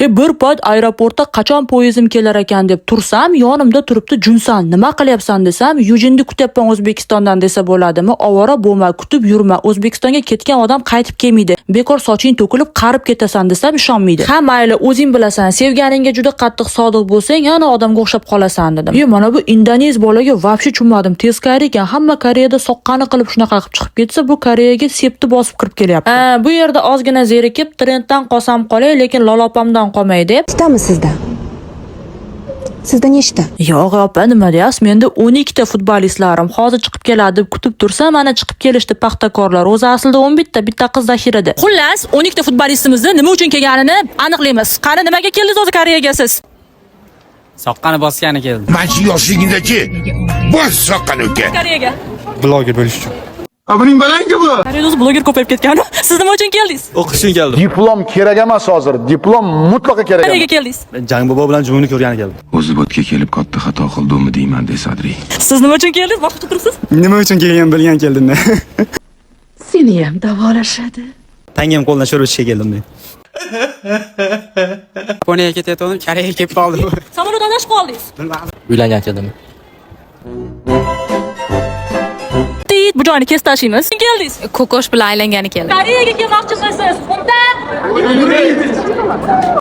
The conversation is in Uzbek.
Bir payt aeroportda qachon poyezdim kelar ekan deb tursam, yonimda turibdi Junsan. Nima qilyapsan desam, Yujinni kutyapman O'zbekistondan desa bo'ladimi? Ovora bo'lma, kutib yurma. O'zbekistonga ketgan odam qaytib kelmaydi. Bekor soching to'kilib qarib ketasan desam ishonmaydi. Ha mayli, o'zing bilasan, sevganingga juda qattiq sodiq bo'lsang, yana odamga o'xshab qolasan dedim. Mana bu indonez bolaga vobshe tushunmadim. Teskari ekan, hamma Koreyada soqqani qilib shunaqa qilib chiqib ketsa, bu Koreyaga septi bosib kirib kelyapti. Bu yerda ozgina zerikib, trenddan qolsam qolay, lekin lolopamdan qolmay deb. Ikkitami sizda? Sizda nechta? Yo'q, opa, nima deyapsiz? Menda 12 ta futbolistlarim hozir chiqib keladi deb kutib tursam, mana chiqib kelishdi paxtakorlar. O'zi aslida 11 ta, bitta qiz zaxirada. Xullas, 12 ta futbolistimizni nima uchun kelganini aniqlaymiz. Qani nimaga keldingiz o'zi Koreyaga siz? Soqqani bosgani keldi. Mana shu yoshligingdagi bos soqqani uka. Koreyaga. Bloger bo'lish uchun. Buning balangi bu. Koreyada o'zi bloger ko'payib ketgan. Siz nima uchun keldingiz? O'qish uchun keldim. Diplom kerak emas hozir. Diplom mutlaqo kerak emas. Koreyaga keldingiz. Jang bobo bilan jumini ko'rgani keldim. O'zi botga kelib katta xato qildimmi deyman desadri. Siz nima uchun keldingiz? Boshqa turibsiz? Nima uchun kelgan bilgan keldim. Seni ham davolashadi. Tangam qo'ldan sho'r o'tishga keldim men. Yaponiyaga ketayotgandim, Koreyaga kelib qoldim. Samolyotdan adashib qoldingiz. Uylangan keldim. Bu joyni kes tashlaymiz. Keldingiz. Ko'kosh bilan aylangani keldi. Koreyaga kelmoqchisiz. Unda